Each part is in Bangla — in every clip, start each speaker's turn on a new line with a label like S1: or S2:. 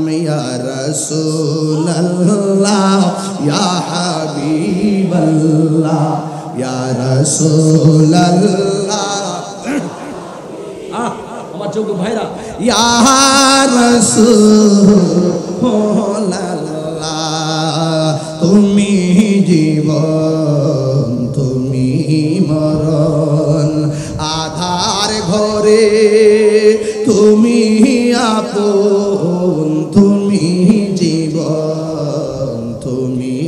S1: या रसूल अल्लाह या हबीब अल्लाह या रसूल अल्लाह আমার যোগ্য ভাইরা या रसूल अल्लाह তুমি জীবন তুমি মরণ আধার ঘরে তুমি আপন তুমি জীবন তুমি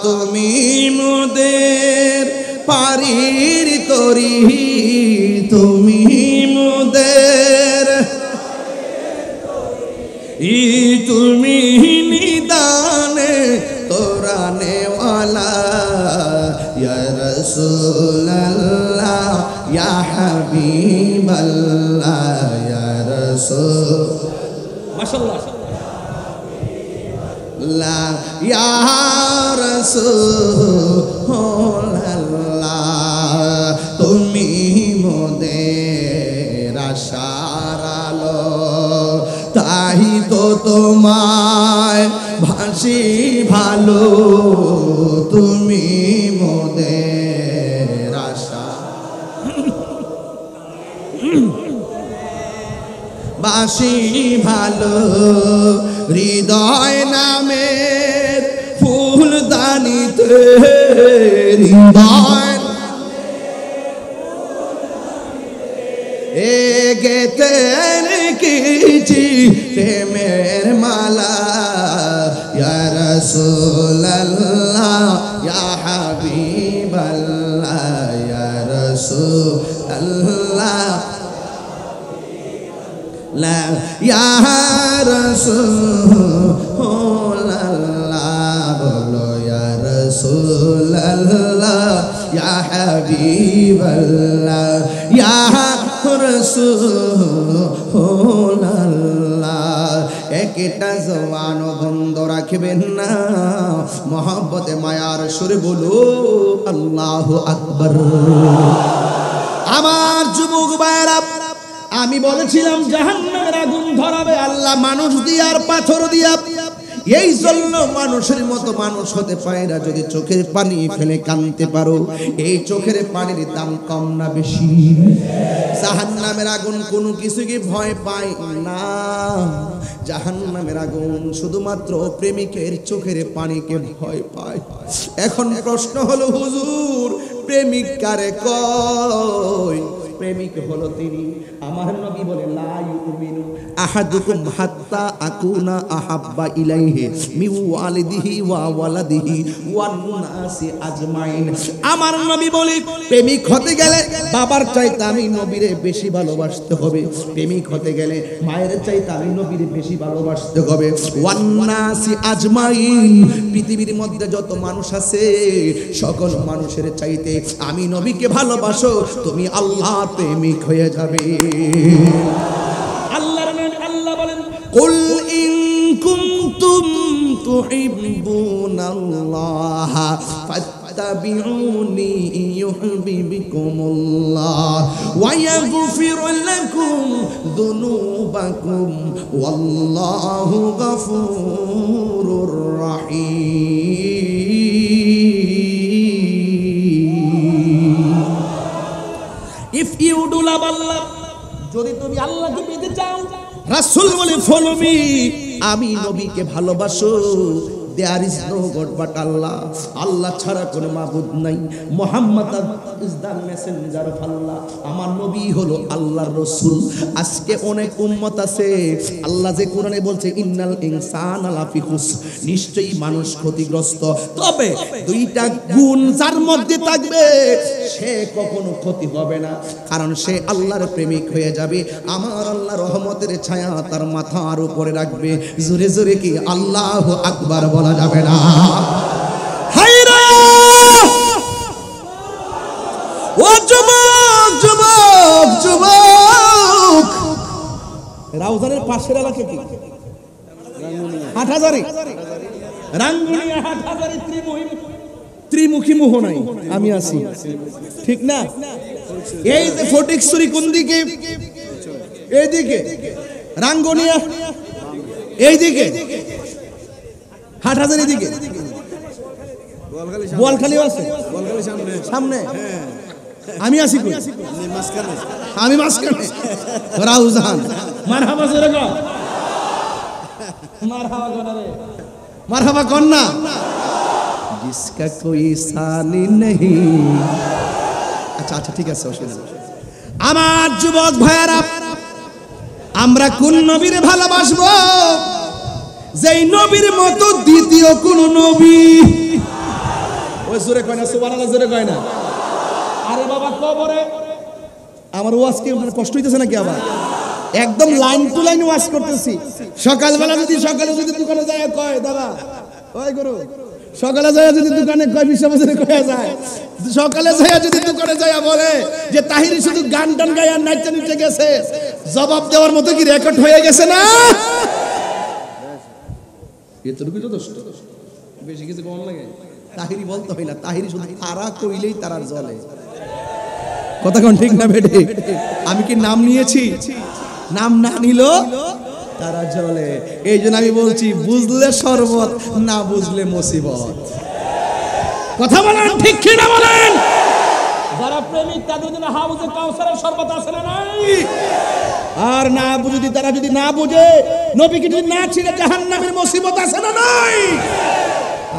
S1: তুমি মোদের পারির তরি তুমি মোদের তুমি নিদানে তোরানে ওয়ালা ইয়া রাসূলুল্লাহ ইয়া হাবিবাল্লাহ ইয়া রাসূল মাশাআল্লাহ লা ইয়া রাসূলুল্লাহ তুমি মোদের আশার আলো তাই তো তোমায় ভাসি ভালো তুমি মোদের আশা বাসি ভালো হৃদয় নামের ফুলদানিতে হৃদয় গেতে রেখেছি প্রেমের মালা ইয়া রাসূলুল্লাহ ইয়া হাবিবাল্লাহ ইয়া রাসূলুল্লাহ লা ইয়া রাসূলুল্লাহ বলো ইয়া রাসূলুল্লাহ ইয়া হাবিবাল্লাহ ইয়া রাসূলুল্লাহ একটা জবান বন্ধ রাখবেন না মহব্বতে মায়ার সুরে বলো আল্লাহু আকবার আমার যুবক ভাইরা আমি বলেছিলাম জাহান্নামের আগুন ধরাবে আল্লাহ মানুষ দিয়ে আর পাথর দিয়া এই জন্য মানুষের মতো মানুষ হতে পারে না যদি চোখের পানি ফেলে কাঁদতে পারো এই চোখের পানির দাম কম না বেশি জাহান্নামের আগুন কোনো কিছুকে ভয় পায় না জাহান্নামের আগুন শুধুমাত্র প্রেমিকের চোখের পানিকে ভয় পায় এখন প্রশ্ন হলো হুজুর প্রেমিক কারে কয় প্রেমিক হলো তিনি আমার নবী বলে লা ইউমিনু আহাদুকুম হাত্তা আকুনা আহাব্বা ইলাইহি মিন ওয়ালিদিহি ওয়া ওয়ালাদিহি ওয়ান নাসি আজমাইন আমার নবী বলে প্রেমিক হতে গেলে বাবার চাইতে আমি নবীরে বেশি ভালোবাসতে হবে প্রেমিক হতে গেলে মায়ের চাইতে আমি নবীরে বেশি ভালোবাসতে হবে ওয়ান নাসি আজমাইন পৃথিবীর মধ্যে যত মানুষ আছে সকল মানুষের চাইতে আমি নবীকে ভালোবাসো তুমি আল্লাহ প্রেমিক হয়ে যাবে আল্লাহর নাম আল্লাহ বলেন কুল ইন কুনতুম তুহিব্বুনাল্লাহ ফাত্তাবিউনি ইউহিব্বুকুমুল্লাহ ওয়া ইয়াগফির লাকুম যুনুবাকুম ওয়াল্লাহু গফুরুর রহিম If you do love Allah, যদি তুমি আল্লাহকে পেতে চাও রাসূল বলে ফলো মি আমি নবীকে ভালোবাসো There is no God but Allah. Allah ছাড়া কোনো মাবুদ নাই Muhammad is the messenger of Allah আমার নবী হলো আল্লাহর রাসূল আজকে অনেক উম্মত আছে আল্লাহ যে কোরআনে বলছে ইন্নাল ইনসানা লাফি খুসর নিশ্চয়ই মানুষ ক্ষতিগ্রস্ত তবে দুইটা গুণ যার মধ্যে থাকবে সে কখনো ক্ষতি হবে না কারণ সে আল্লাহর প্রেমিক হয়ে যাবে আমার আল্লাহ রহমতের ছায়া তার মাথার উপরে রাখবে জোরে জোরে কি আল্লাহু আকবার বলা যাবে না হায়রে ও যুবক যুবক যুবক রাউজানের পাশের এলাকা কি হাটহাজারী রাঙ্গুনিয়া হাটহাজারী ত্রিমুখী মোহনায় আমি আছি, ঠিক না? এই যে ফটিকছড়ি কোন দিকে? এইদিকে। রাঙ্গুনিয়া এইদিকে, হাটহাজারী দিকে, বোয়ালখালী আছে সামনে। আমি আছি কই? আমি মাঝখানে। রাউজান মারহাবা জোরে কর, মারহাবা কর রে, মারহাবা কর না। जिसका कोई सानी नहीं। আচ্ছা আচ্ছা ঠিক আছে, অসুবিধা নেই। আমার যুবক ভাইয়ারা, আমরা কোন নবীরে ভালোবাসবো যেই নবীর মতো দ্বিতীয় কোন নবী? ওই জোরে কয় না, সুবহানাল্লাহ জোরে কয় না। আরে বাবা কবরে আমার ওয়াজ কি কষ্ট হইতেছে নাকি? আবার একদম লাইন টু লাইন ওয়াজ করতেছি। সকালে যদি দোকানে যায় কয় দাদা ওই গরু, সকালে যায় যদি দোকানে কয় বিশ্ববাজারে কয়া যায়, সকালে যায় যদি দোকানে যায় বলে যে তাহিরি শুধু গান টান গায় আর নাচতে নিতে গেছে, জবাব দেওয়ার মতো কি রেকর্ড হয়ে গেছে না? এতটুকু তো দোষ, বেশি কিছু কম লাগে। তাহিরি বলতে হয় না, তাহিরি শুধু তারা কইলেই তারার জ্বলে। কথা কোন ঠিক না বেটে? আমি কি নাম নিয়েছি? নাম না নিল তারা জ্বলে। এই জন্য আমি বলছি, বুঝলে শরবত, না বুঝলে মুসিবত। কথা বলেন ঠিক কি না বলেন? যারা প্রেমিক তাদের জন্য হাউজে কাউসারের শরবত আছে না নাই? আর না বুঝি তারা যদি না বুঝে, নবীকে যদি না ছিড়ে জাহান্নামের মুসিবত আছে না নাই?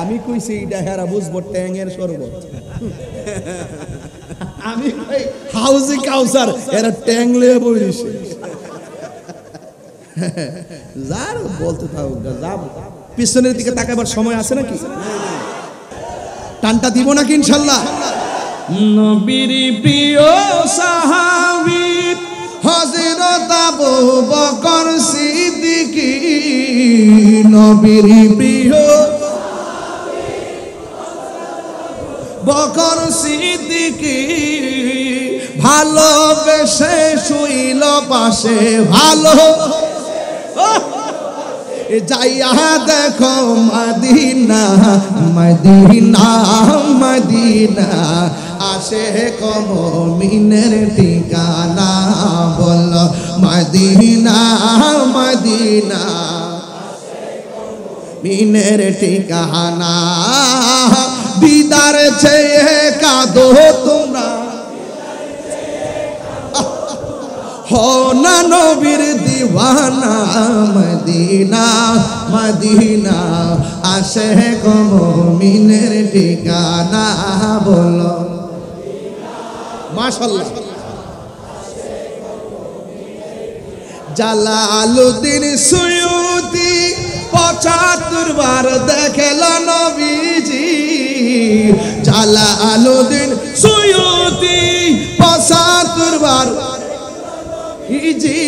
S1: আমি কইছি এটা হেরা বুঝবো ট্যাংয়ের শরবত। আমি কই হাউজে কাউসার, এরা ট্যাং লয়ে বইছে। যার বলতে থাকুক, যাব পিছনের দিকে তাকাবার সময় আছে নাকি? টানটা দিব নাকি ইনশাআল্লাহ? নবীর প্রিয় সাহাবী হযরত আবু বকর সিদ্দিক, নবীর প্রিয় বকর সিদ্দিক, ভালোবেসে শুইল পাশে, ভালো যাইয়া দেখো মদিনা, মদিনা মদিনা, আসে মুমিনের ঠিকানা, বল মদিনা মদিনা, মুমিনের ঠিকানা। দিদার চেয়ে কাঁদো তোমরা, हो ना नबीर दीवाना, मदीना मदीना, आशिक मुमिनेर ठिकाना, बोलो माशाल्लाह। জালালউদ্দিন সুয়ুতি ৭৫ বার দেখল নবীজি, জালালউদ্দিন সুয়ুতি ৭৫ বার জি,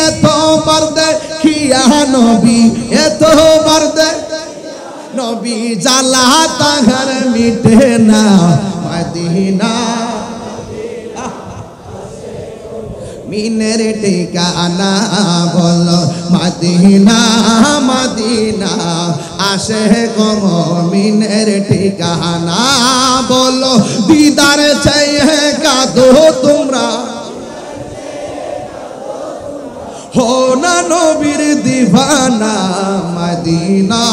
S1: এতবার দেখিয়া নবী, এতবার নবী, জ্বালা তাহার মিটে না, মদিনা মিনের ঠিকানা, বলো মদিনা মদিনা, আশিক মুমিনের ঠিকানা, বলো দিদার চাইয়ে কাঁদো তোমরা, हो ना नबीर दीवाना, मदीना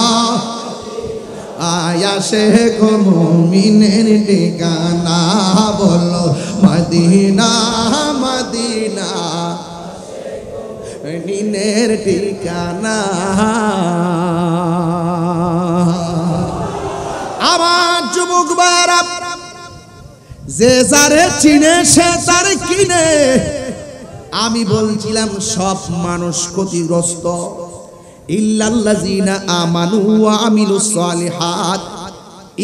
S1: आया शेख मुमिनेर ठिकाना, बोलो मदीना मदीना, मुमिनेर ठिकाना। আমার যুবক ভাইরা, যে যারে চিনে সে তার কিনে। আমি বলছিলাম সব মানুষ ক্ষতিগ্রস্ত, ইল্লাল্লাযিনা আমানু ওয়া আমিলুস সালিহাত,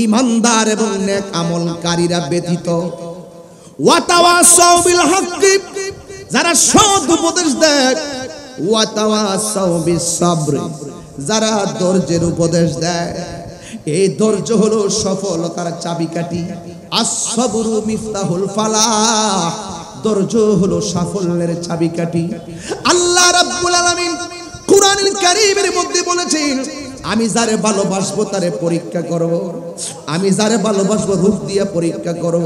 S1: ঈমানদার এবং নেক আমলকারীরা ব্যতীত। ওয়া তাওয়াসাউ বিল হাক্কি, যারা সৎ উপদেশ দেয়। ওয়া তাওয়াসাউ বিস সাবর, যারা ধৈর্যের উপদেশ দেয়। এই ধৈর্য হলো সফলতার চাবিকাঠি। আস-সাবরু মিফতাহুল ফালাহ, ধৈর্য হলো সাফল্যের চাবিকাঠি। আল্লাহ রাব্বুল আলামিন কুরআনুল কারীমের মধ্যে বলেছেন, আমি যারে ভালোবাসবো তারে পরীক্ষা করব, আমি যারে ভালোবাসবো রূপ দিয়া পরীক্ষা করব,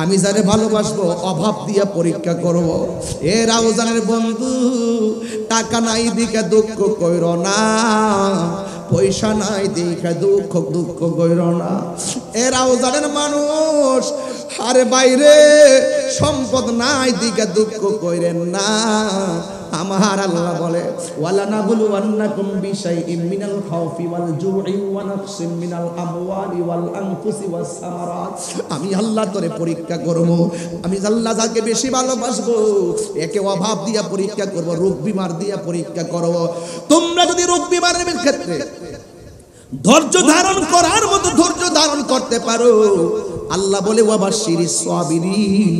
S1: আমি যারে ভালোবাসবো অভাব দিয়া পরীক্ষা করব। এ রাউজানের বন্ধু, টাকা নাই দিকে দুঃখ কইরো না, পয়সা নাই দিকে দুঃখ কইরো না। এ রাউজানের মানুষ, আরে বাইরে সম্পদ নাই দিকে দুঃখ কইরেন না। আমার আল্লাহ বলে ওয়ালা নাবলুওয়ান্নাকুম বিশাইইম মিনাল খাউফি ওয়াল জুই ওয়া নাকসিম মিনাল আমওয়ালি ওয়াল আনফুসি ওয়াস সামারাত। আমি আল্লাহ তোরে পরীক্ষা করব, আমি আল্লাহ যাকে বেশি ভালোবাসবো একে অভাব দিয়া পরীক্ষা করব, রোগ বিমার দিয়া পরীক্ষা করব। তোমরা যদি রোগ বিমারের ক্ষেত্রে ধৈর্য ধারণ করার মতো ধৈর্য ধারণ করতে পারো, আল্লাহ বলে ওয়াবাশশিরিস সাবিরিন,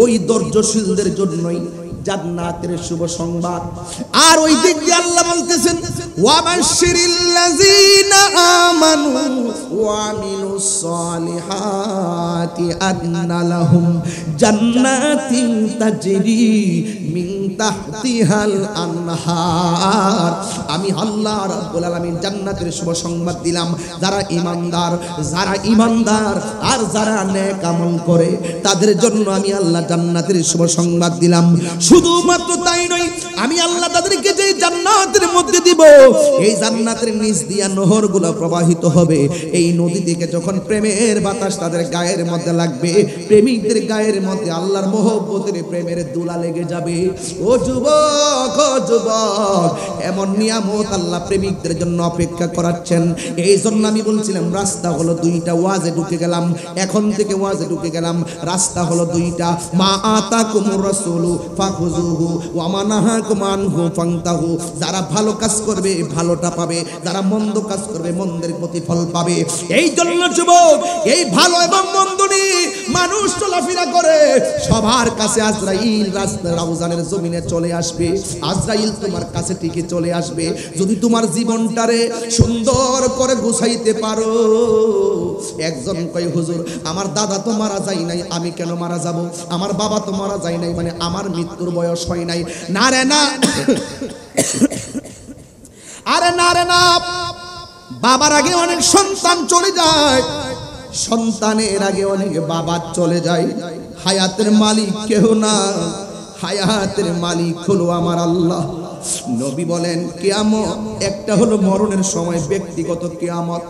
S1: ওই ধৈর্যশীলদের জন্যই জান্নাতের শুভ সংবাদ। আর ওই দিক দিয়ে আল্লাহ বলতেছেন ওয়াবাশশিরিল্লাযীনা আমানু ওয়া আমিলুস সালিহাতি আন্না লাহুম জান্নাতিন তাজরি মিন তাহতিহাল আনহার। আমি আল্লাহ রাব্বুল আলামিন জান্নাতের শুভ সংবাদ দিলাম যারা ঈমানদার, যারা ঈমানদার আর যারা নেক আমল করে তাদের জন্য আমি আল্লাহ জান্নাতের শুভ সংবাদ দিলাম। শুধুমাত্র তাই নয়, আমি আল্লাহ তাদেরকে যে জান্নাতের মধ্যে দিব, এই জান্নাতের নিচ দিয়া নহরগুলো প্রবাহিত হবে। এই নদী থেকে যখন প্রেমের বাতাস তাদের গায়ের মধ্যে লাগবে, প্রেমিকদের গায়ের মধ্যে আল্লাহর মহব্বতের প্রেমের দোলা লেগে যাবে। ও যুবক, ও যুবক, এমন নিয়ামত আল্লাহ প্রেমিকদের জন্য অপেক্ষা করাচ্ছেন। এই জন্য আমি বলছিলাম রাস্তা হলো দুইটা, ওয়াজে ঢুকে গেলাম, এখন থেকে ওয়াজে ঢুকে গেলাম। রাস্তা হলো দুইটা, মা আতাকুমুর রাসূলু ফাখুযুহু ওয়া মা নাহাকুম আনহু ফান্তাহু। যারা ভালো কাজ করবে ভালোটা পাবে, যারা মন্দ কাজ করবে মন্দের প্রতিফল পাবে। এই জন্য যুবক, এই ভালো এবং মন্দ নিয়ে মানুষ চলাফেরা করে, সবার কাছে আজরাইল রাউজানের জমিনে চলে আসবে। আজরাইল তোমার কাছে ঠিকই চলে আসবে যদি তোমার জীবনটারে সুন্দর করে গুছাইতে পারো। একজন কয় হুজুর আমার দাদা তো মারা যায় নাই, আমি কেন মারা যাব? আমার বাবা তো মারা যায় নাই মানে আমার মৃত্যুর বয়স হয় নাই। না রে না, আরে না রে না, বাবার আগে অনেক সন্তান চলে যায়, সন্তানের আগে অনেক বাবা চলে যায়। হায়াতের মালিক কেউ না, হায়াতের মালিক হলো আমার আল্লাহ। নবী বলেন কিয়ামত একটা হলো মরণের সময় ব্যক্তিগত কিয়ামত,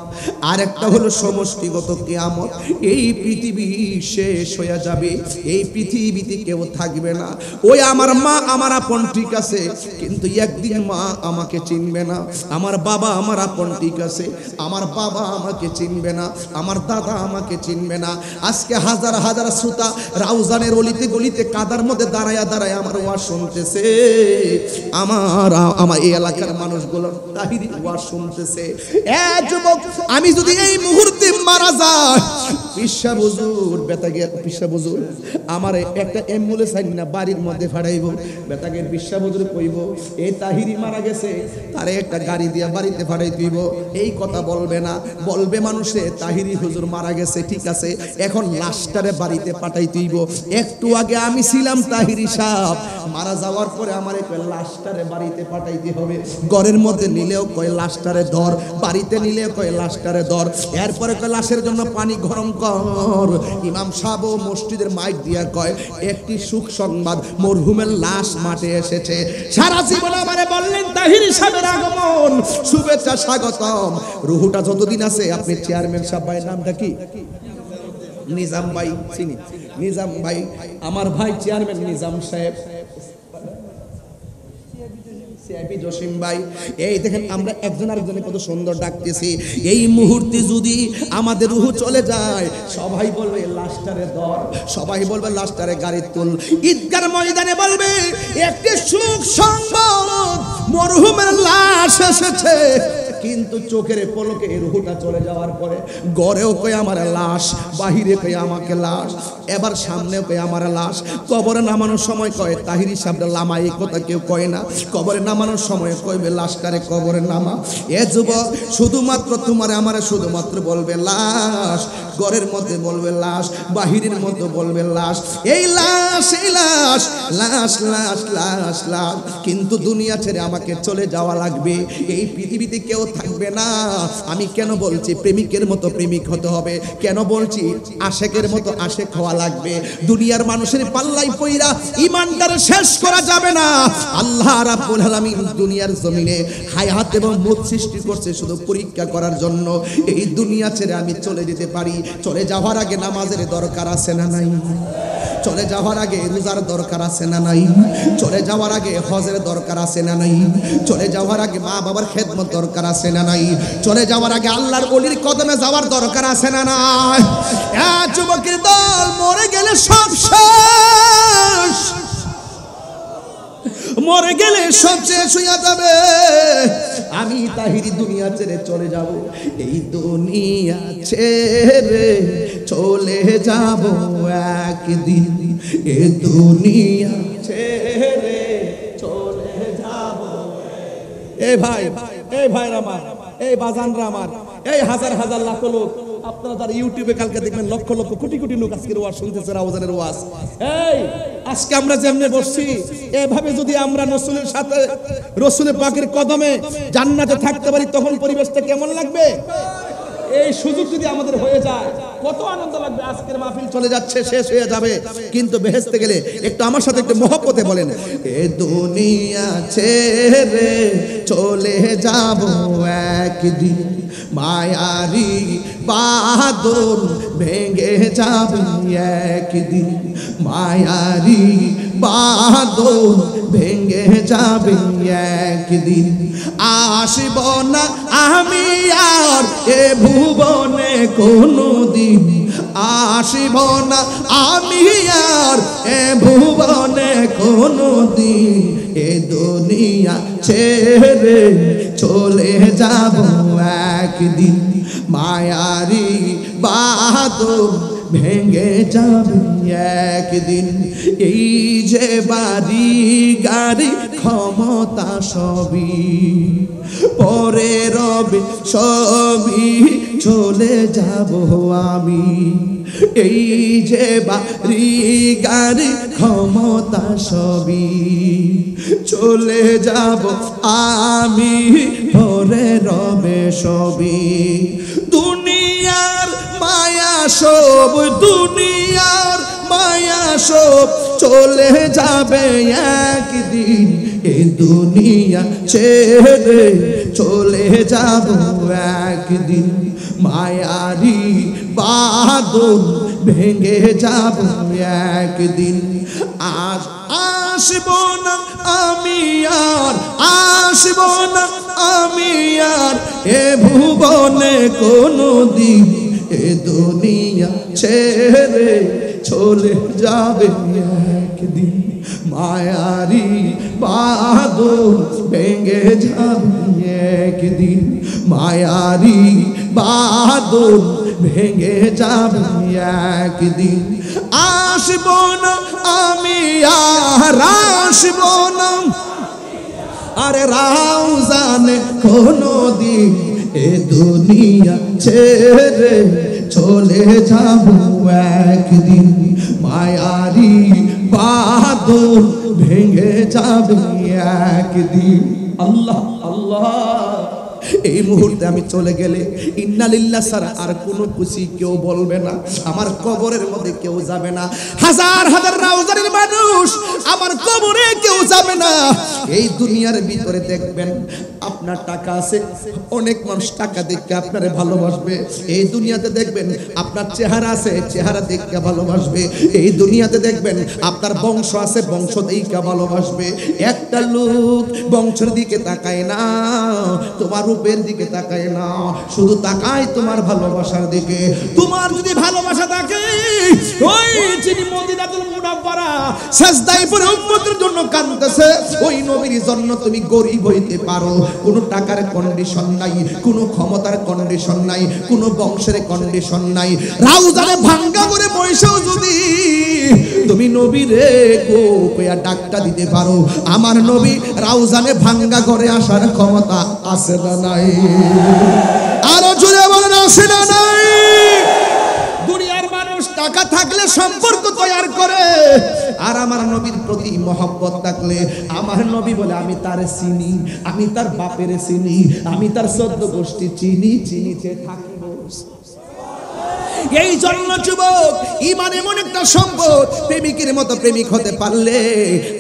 S1: আর একটা হলো সমষ্টিগত কিয়ামত। এই পৃথিবী শেষ হয়ে যাবে, এই পৃথিবীতে কেউ থাকবে না। ওই আমার মা আমার আপন ঠিক আছে, কিন্তু একদিন মা আমাকে চিনবে না। আমার বাবা আমার আপন ঠিক আছে, আমার বাবা আমাকে চিনবে না, আমার দাদা আমাকে চিনবে না। আজকে হাজার হাজার শ্রোতা রাউজানের অলিতে গলিতে কাদার মধ্যে দাঁড়ায়া দাঁড়ায় আমার ওয়াজ শুনতেছে, আমার এই এলাকার মানুষগুলো তাহিরি ওয়াজ শুনতেছে। যুবক, আমি যদি এই মুহূর্তে মারা যাই, পিসা হুজুর বেতাগের পিসা হুজুর আমার একটা অ্যাম্বুলেন্স আইন না বাড়ির মধ্যে ফাড়াইব। বেতাগের পিসা হুজুর কইব এই তাহিরি মারা গেছে, তারে একটা গাড়ি দিয়া বাড়িতে ফাড়াই দিব। এই কথা বলবে না, বলবে মানুষে তাহিরি হুজুর মারা গেছে, ঠিক আছে এখন লাশটারে বাড়িতে পাঠাই দিব। একটু আগে আমি ছিলাম তাহিরি সাহেব, মারা যাওয়ার পরে আমার লাশটারে বাড়িতে পাঠাইতে হবে। ঘরের মধ্যে নিলেও কয় লাশটারে ধর, বাড়িতে নিলেও কয় লাশটারে ধর। এরপরে কয় লাশের জন্য পানি গরম কর। ইমাম সাহেব মসজিদের মাইক দিয়া কয় একটি সুখ সংবাদ, মরহুমের লাশ মাঠে এসেছে। সারা জীবন আমারে বললেন তাহিরি সাহেবের আগমন, শুভেচ্ছা স্বাগতম। রুহুটা যতদিন আছে, আপনি চেয়ারম্যান সাহেব ভাইয়ের নামটা কি? নিজাম ভাই, চিনি নিজাম ভাই, আমার ভাই চেয়ারম্যান নিজাম সাহেব, জসিম ভাই। এই দেখেন আমরা একজন আরেকজনের কত সুন্দর ডাকতেছি। এই মুহূর্তে যদি আমাদের রূহ চলে যায়, সবাই বলবে লাশটারে ধর, সবাই বলবে লাশটারে গাড়ি তুল। ঈদগার ময়দানে বলবে একটি সুখ সংবাদ, মরহুমের লাশ এসেছে। কিন্তু চোখের পলকে রুহটা চলে যাওয়ার পরে ঘরেও কই আমার লাশ, বাহিরে কই আমাকে লাশ, এবার সামনেও কই আমার লাশ। কবরে নামানোর সময় কয় তাহিরি সাহেব লামা, এই কথা কেউ কয় না। কবরে নামানোর সময় কইবে লাশটারে কবরে নামা। এ যুবক, শুধুমাত্র তোমার আমারে শুধুমাত্র বলবে লাশ। ঘরের মধ্যে বলবে লাশ, বাহিরের মধ্যে বলবে লাশ। এই লাশ, এই লাশ, লাশ লাশ লাশ লাশ। কিন্তু দুনিয়া ছেড়ে আমাকে চলে যাওয়া লাগবে, এই পৃথিবীতে কেউ থাকবে না। আমি কেন বলছি প্রেমিকের মতো প্রেমিক হতে হবে, কেন বলছি আশেকের মতো আশেক হওয়া লাগবে। দুনিয়ার মানুষের পাল্লাই পইরা ঈমানটারে শেষ করা যাবে না। আল্লাহ রাব্বুল আলামিন দুনিয়ার জমিনে হায়াত এবং মউত সৃষ্টি করছে শুধু পরীক্ষা করার জন্য। এই দুনিয়া ছেড়ে আমি চলে যেতে পারি, চলে যাওয়ার আগে নামাজের দরকার আছে না নাই? চলে যাওয়ার আগে রোজার দরকার আছে না নাই? চলে যাওয়ার আগে হজের দরকার আছে না নাই? চলে যাওয়ার আগে মা বাবার খেদমত দরকার আছে না নাই? চলে যাওয়ার আগে আল্লাহর ওলির কদমে যাওয়ার দরকার আছে না নাই? যুবকের দল মরে গেলে সব শেষ, মরে গেলে সব শেষ হইয়া যাবে। আমি তাহিরি দুনিয়া ছেড়ে চলে যাব, এই দুনিয়া ছেড়ে চলে যাব একদিন, এই দুনিয়া ছেড়ে চলে যাব। এই ভাই, এই ভাইরা আমার, এই বাজানরা আমার, এই হাজার হাজার লাখ লোক, আপনারা যারা ইউটিউবে কালকে দেখবেন লক্ষ লক্ষ কোটি কোটি লোক আজকের ওয়াজ শুনতেছে, রাউজানের ওয়াজ। এই আজকে আমরা যেমনে বসছি, এভাবে যদি আমরা রাসূলের সাথে, রাসূলের পাকের কদমে জান্নাতে থাকতে পারি, তখন পরিবেশটা কেমন লাগবে? এই সুযোগ যদি আমাদের হয়ে যায় কত আনন্দ লাগবে। আজকের মাহফিল চলে যাচ্ছে, শেষ হয়ে যাবে, কিন্তু বেহেশতে গেলে একটু আমার সাথে একটু মহব্বতে বলেন, এ দুনিয়া ছেড়ে চলে যাব একদিন, মায়ারি বাঁধন ভেঙে যাবে একদিন, মায়ারি বাঁধন ভেঙে যাবে একদিন। আসব না আমি আর এ ভুবনে কোনদিন, আসব না আমি আর এ ভুবনে কোনদিন, এ দুনিয়া ছেড়ে চলে যাব একদিন, মায়ারি বাঁধন ভেঙে যাবে একদিন। এই যে বাড়ি গাড়ি ক্ষমতা সবই পরে রবে, সবই চলে যাব আমি। এই যে বাড়ি গাড়ি ক্ষমতা সবই চলে যাব আমি, পরে রবে সবই। দুনিয়ার মায়া সব, দুনিয়ার মায়া সব চলে যাবে একদিন, এ দুনিয়া ছেড়ে চলে যাব একদিন, মায়ারি বাঁধন ভেঙে যাব একদিন। আসব না আমি আর, আসব না আমি আর এ ভুবনে কোনদিন, এ দুনিয়া ছেড়ে চলে যাবে একদিন, মায়ারি বাঁধন ভেঙে যাবে একদিন, মায়ারি বাঁধন ভেঙে যাবে একদিন। আসব না আমি আর, আসব না আরে রাউজানে কোনদিন, এ দুনিয়া ছেড়ে চলে যাব একদিন, মায়ারি বাঁধন ভেঙে যাবে একদিন। আল্লাহ আল্লাহ, এই মুহূর্তে আমি চলে গেলে ইন্না লিল্লাহ ছাড়া আর কোনো খুশি কেউ বলবে না, আমার কবরের মধ্যে কেউ যাবে না। হাজার হাজার রাউজানের মানুষ আমার কবরে কেউ যাবে না। এই দুনিয়ার ভিতরে দেখবেন আপনার টাকা আছে, অনেক মানুষ টাকা দেখে আপনারে ভালোবাসবে। এই দুনিয়াতে দেখবেন আপনার চেহারা আছে, চেহারা দেখে ভালোবাসবে। এই দুনিয়াতে দেখবেন আপনার বংশ আছে, বংশ দেখে ভালোবাসবে। একটা লোক বংশের দিকে তাকায় না, তোমার রূপের দিকে তাকায় না, শুধু তাকায় তোমার ভালোবাসার দিকে। তোমার যদি ভালোবাসা থাকে, ওই যিনি মদিনাতুল মুনাওয়ারা সাজদায় পড়ে উম্মতের জন্য কাঁদতেছে, ওই নবীর জন্য তুমি গরীব হইতে পারো। কোনো টাকার কন্ডিশন নাই, কোনো ক্ষমতার কন্ডিশন নাই, কোনো বংশের কন্ডিশন নাই। রাউজানে ভাঙ্গা করে পয়সাও যদি তুমি নবীরে গো কইয়া ডাকটা দিতে পারো, আমার নবী রাউজানে ভাঙ্গা করে আসার ক্ষমতা আছে না নাই? আরো জোরে বলেন আছে না নাই? থাকলে সম্পর্ক তৈরি করে, আর আমার নবীর প্রতি মহব্বত থাকলে আমার নবী বলে আমি তারে চিনি, আমি তার বাপের চিনি, আমি তার 14 গোষ্ঠী চিনি, চিনিতে থাকিব। এই জন্য যুবক, ঈমান এমন একটা সম্পদ, প্রেমিকের মতো প্রেমিক হতে পারলে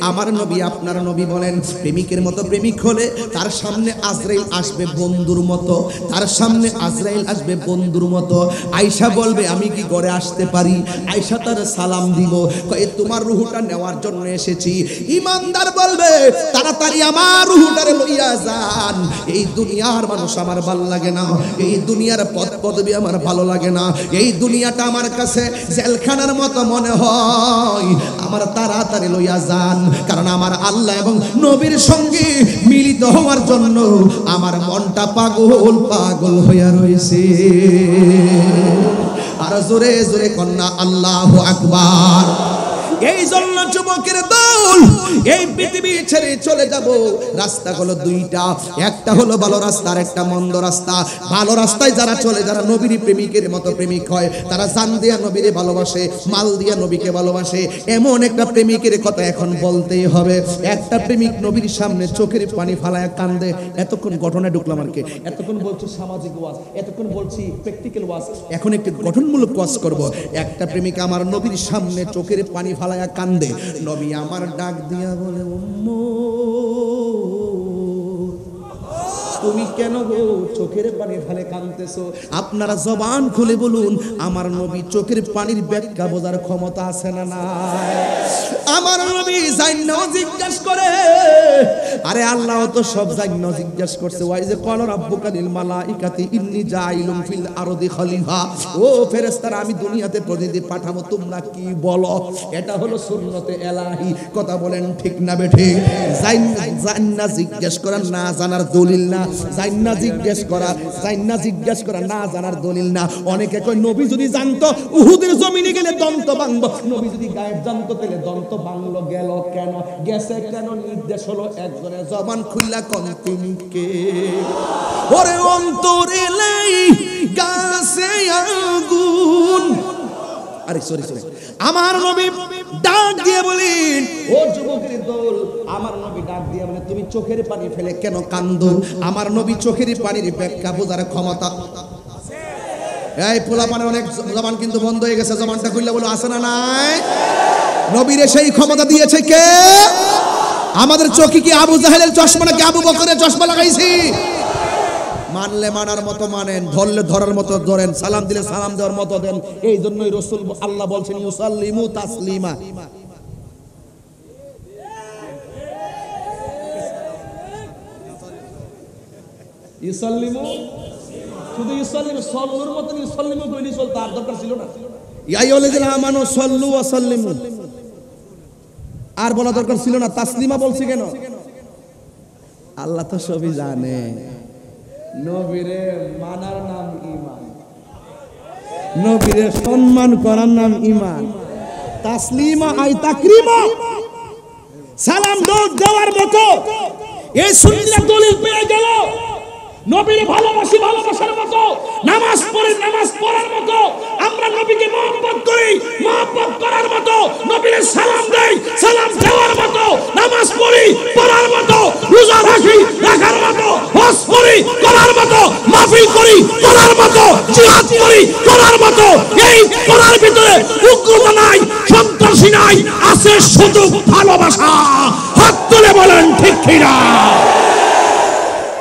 S1: আমার নবী আপনার নবী বলেন প্রেমিকের মতো প্রেমিক হলে তার সামনে আজরাইল আসবে বন্ধুর মতো, তার সামনে আজরাইল আসবে বন্ধুর মতো। আয়েশা বলবে আমি কি ঘরে আসতে পারি? আয়েশা তার সালাম দিব, কয়ে তোমার রূহটা নেওয়ার জন্য এসেছি। ঈমানদার বলবে তাড়াতাড়ি আমার রূহটারে লইয়া যান, এই দুনিয়ার মানুষ আমার ভালো লাগে না, এই দুনিয়ার পদ পদবি আমার ভালো লাগে না, এই দুনিয়াটা আমার কাছে জেলখানার মতো মনে হয়, আমার তাড়াতাড়ি লইয়া যান, কারণ আমার আল্লাহ এবং নবীর সঙ্গে মিলিত হওয়ার জন্য আমার মনটা পাগল পাগল হইয়া রয়েছে। আর জোরে জোরে কন্যা আল্লাহু আকবার। এই জন্য যুবকের দল এই পৃথিবী ছেড়ে চলে যাব, রাস্তা হলো দুইটা, একটা হলো ভালো রাস্তা আর একটা মন্দ রাস্তা। ভালো রাস্তায় যারা চলে, যারা নবীর প্রেমিকের মতো প্রেমিক হয়, তারা জান দিয়া নবীরে ভালোবাসে, মাল দিয়া নবীকে ভালোবাসে। এমন একটা প্রেমিকের কথা এখন বলতেই হবে। একটা প্রেমিক নবীর সামনে চোখের পানি ফালায় কান্দে। এতক্ষণ ঘটনায় ঢুকলাম আর কি, এতক্ষণ বলছি সামাজিক ওয়াজ, এতক্ষণ বলছি প্র্যাকটিক্যাল ওয়াজ, এখন একটি গঠনমূলক ওয়াজ করব। একটা প্রেমিক আমার নবীর সামনে চোখের পানি ফালায়া কান্দে, নবী আমার ডাক দিয়া বলে তুমি কেন গো চোখের পানি ফেলে কাঁদতেছো? আপনারা জবান খুলে বলুন, আমার নবী চোখের পানির ব্যাখ্যা বোঝার ক্ষমতা আছে না নাই? আমার নবী জাইন্না জিজ্ঞেস করে, আরে আল্লাহ তো সব জাইন্না জিজ্ঞেস করছে, ওয়াই যে ক্বালা রাব্বুকা লিল মালাইকাতি ইন্নী জাইলুম ফিল আরদি খলিফা, ও ফেরেশতারা আমি দুনিয়াতে প্রতিনিধি পাঠাবো, তোমরা কি বলো? এটা হলো সুন্নতে এলাহি। কথা বলেন ঠিক না বেঠে? জাইন্না জিজ্ঞেস করা না জানার দলিল না, জাইন্না জিজ্ঞেস করা না জানার দলিল না। অনেকে কয় নবী যদি জানতো উহুদের জমিনে গেলে দন্ত ভাঙবো, নবী যদি গায়েব জানতো তাহলে দন্ত ভাঙলো গেল কেন? গেছে কেন? নির্দেশ হলো একজনের জবান খুললা কোন তিনি কে? ওরে অন্তরে লাই গাছে আগুন। আরে সরি আমার নবী ডাক দিয়ে বলেন, ও যুবকের দল, আমার নবী ডাক দিয়ে বলে তুমি চোখের পানি ফেলে কেন কান্দো? আমার নবী চোখের পানির ব্যাখ্যা বোঝার ক্ষমতা। এই পোলাপানের অনেক জবান কিন্তু বন্ধ হয়ে গেছে, জবানটা খুললে বলো আছে না নাই? নবীরে সেই ক্ষমতা দিয়েছে কে? আমাদের চোখে কি আবু জাহেলের চশমা নাকি আবু বকরের চশমা লাগাইছি? মানলে মানার মতো মানেন, ধরলে ধরার মতো ধরেন, সালাম দিলে সালাম দেওয়ার মতো দেন। এই জন্যই রাসূল আল্লাহ বলছেন ইউসাল্লিমু তাসলিমা। ইউসাল্লিমু, শুধু ইউসাল্লিমু, সল্লুর মতন ইউসাল্লিমু কইলি চলতো, আর দরকার ছিল না। ইয়া আইয়ুহাল্লাযিনা আমানু সাল্লু ওয়া সাল্লিমু, আর বলা দরকার ছিল না। তাসলিমা বলছি কেন? আল্লাহ তো সবই জানে। নবীরে মানার নাম ঈমান, নবীরে সম্মান করার নাম ঈমান। তাসলিমা আই তাকরিমা, সালাম দেওয়ার মতো এই সুন্নাত দলিল পেয়ে গেল। নবীরে ভালোবাসি, ভালোবাসার মতো নামাজ পড়ি, নামাজ পড়ার মতো আমরা নবীকে মহব্বত করি, মহব্বত করার মতো নবীরে সালাম দেই, সালাম দেওয়ার মতো নামাজ পড়ি, পড়ার মতো রোজা রাখি, রাখার মতো হজ করি, করার মতো মাহফিল করি, করার মতো জিহাদ করি, করার মতো এই